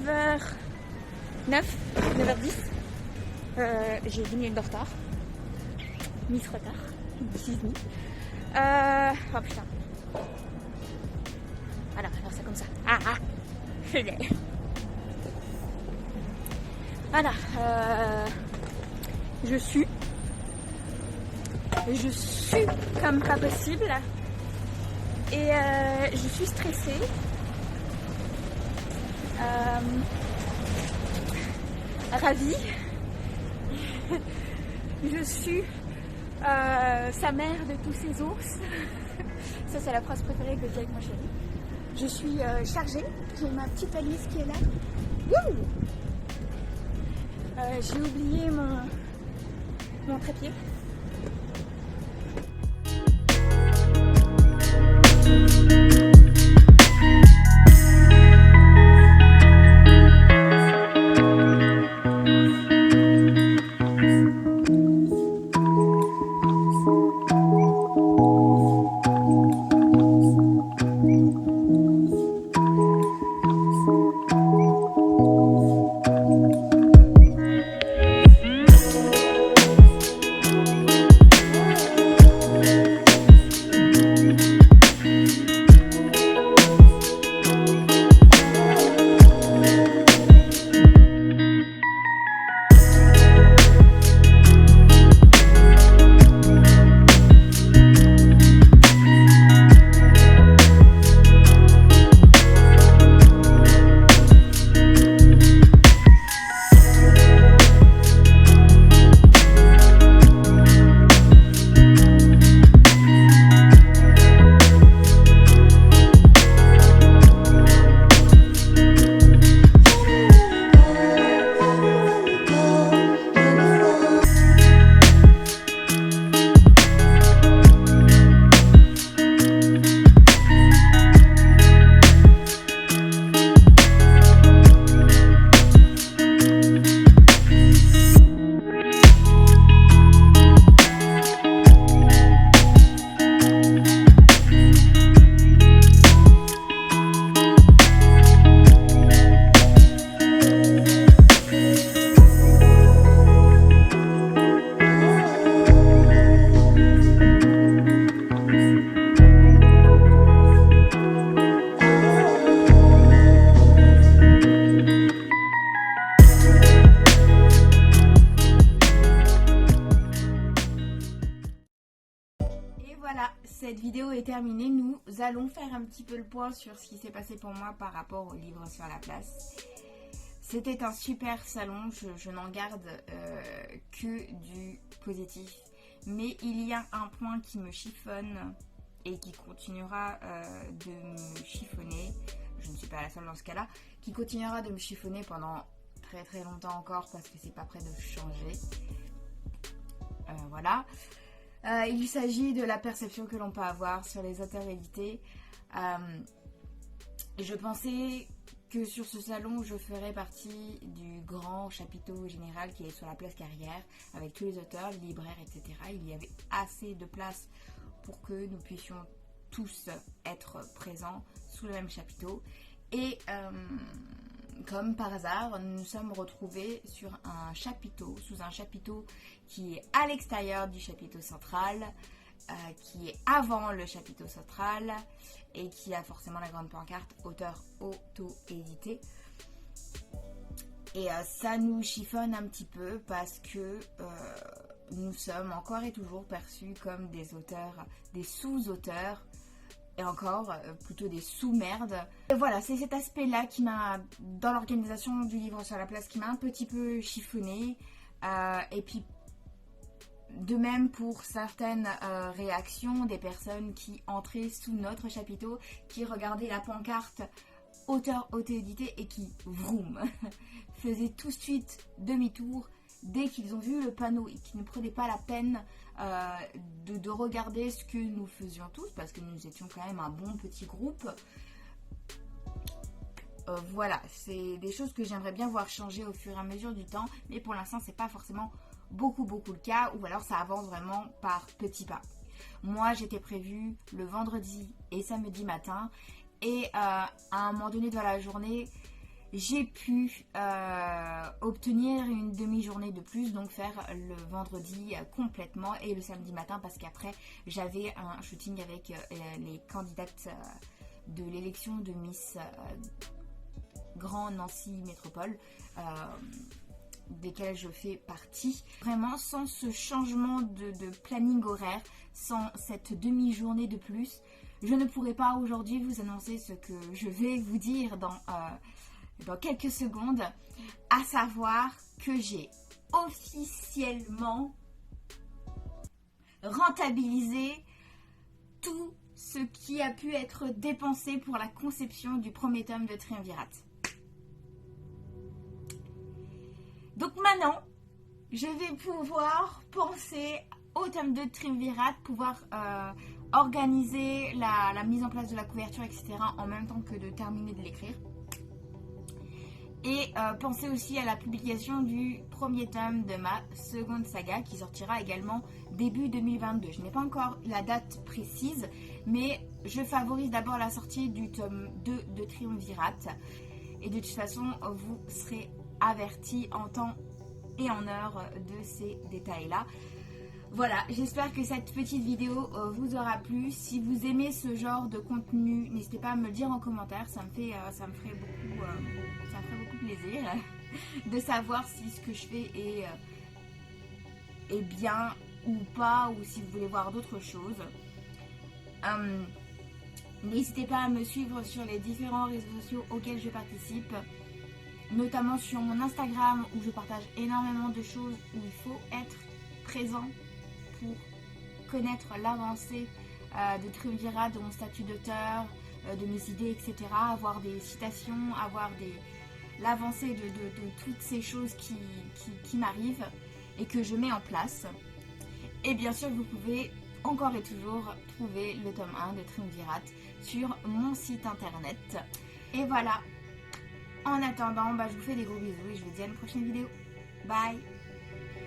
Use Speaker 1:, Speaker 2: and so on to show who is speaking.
Speaker 1: 9h09, 9h10. J'ai 10 minutes de retard. Miss retard. Excuse me. Oh putain. Alors c'est comme ça. Je l'ai. Voilà. Je suis comme pas possible. Et je suis stressée. Ravie. Je suis sa mère de tous ses os. Ça c'est la phrase préférée que j'ai avec mon chéri. Je suis chargée. J'ai ma petite valise qui est là. Wouh! J'ai oublié mon trépied. Voilà, cette vidéo est terminée. Nous allons faire un petit peu le point sur ce qui s'est passé pour moi par rapport au livre sur la place. C'était un super salon, je n'en garde que du positif. Mais il y a un point qui me chiffonne et qui continuera de me chiffonner. Je ne suis pas la seule dans ce cas-là. Qui continuera de me chiffonner pendant très très longtemps encore parce que c'est pas prêt de changer. Voilà. Il s'agit de la perception que l'on peut avoir sur les auteurs édités. Je pensais que sur ce salon, je ferais partie du grand chapiteau général qui est sur la place Carrière, avec tous les auteurs, les libraires, etc. Il y avait assez de place pour que nous puissions tous être présents sous le même chapiteau. Et comme par hasard, nous nous sommes retrouvés sur un chapiteau, sous un chapiteau qui est à l'extérieur du chapiteau central, qui est avant le chapiteau central et qui a forcément la grande pancarte auteur auto-édité. Et ça nous chiffonne un petit peu parce que nous sommes encore et toujours perçus comme des auteurs, des sous-auteurs, et encore plutôt des sous-merdes. Et voilà, c'est cet aspect-là qui m'a, dans l'organisation du livre sur la place, qui m'a un petit peu chiffonné. Et puis, de même pour certaines réactions des personnes qui entraient sous notre chapiteau, qui regardaient la pancarte auteur auto-édité et qui, vroom, faisaient tout de suite demi-tour dès qu'ils ont vu le panneau et qui ne prenaient pas la peine de regarder ce que nous faisions tous, parce que nous étions quand même un bon petit groupe. Voilà, c'est des choses que j'aimerais bien voir changer au fur et à mesure du temps, mais pour l'instant c'est pas forcément beaucoup le cas, ou alors ça avance vraiment par petits pas. Moi j'étais prévue le vendredi et samedi matin, et à un moment donné dans la journée, j'ai pu obtenir une demi-journée de plus, donc faire le vendredi complètement et le samedi matin, parce qu'après j'avais un shooting avec les candidates de l'élection de Miss Grand Nancy Métropole, desquelles je fais partie. Vraiment, sans ce changement de planning horaire, sans cette demi-journée de plus, je ne pourrais pas aujourd'hui vous annoncer ce que je vais vous dire dans quelques secondes, à savoir que j'ai officiellement rentabilisé tout ce qui a pu être dépensé pour la conception du premier tome de Triumvirate. Donc maintenant, je vais pouvoir penser au tome 2 de Triumvirate, pouvoir organiser la mise en place de la couverture, etc. en même temps que de terminer de l'écrire. Et penser aussi à la publication du premier tome de ma seconde saga qui sortira également début 2022. Je n'ai pas encore la date précise, mais je favorise d'abord la sortie du tome 2 de Triumvirate. Et de toute façon, vous serez avertis en temps et en heure de ces détails-là. Voilà, j'espère que cette petite vidéo vous aura plu. Si vous aimez ce genre de contenu, n'hésitez pas à me le dire en commentaire. Ça me ferait beaucoup plaisir de savoir si ce que je fais est bien ou pas, ou si vous voulez voir d'autres choses. N'hésitez pas à me suivre sur les différents réseaux sociaux auxquels je participe, notamment sur mon Instagram où je partage énormément de choses, où il faut être présent pour connaître l'avancée de Triumvirate, de mon statut d'auteur, de mes idées, etc. Avoir des citations, avoir l'avancée de toutes ces choses qui m'arrivent et que je mets en place. Et bien sûr, vous pouvez encore et toujours trouver le tome 1 de Triumvirate sur mon site internet. Et voilà. En attendant, je vous fais des gros bisous et je vous dis à une prochaine vidéo. Bye!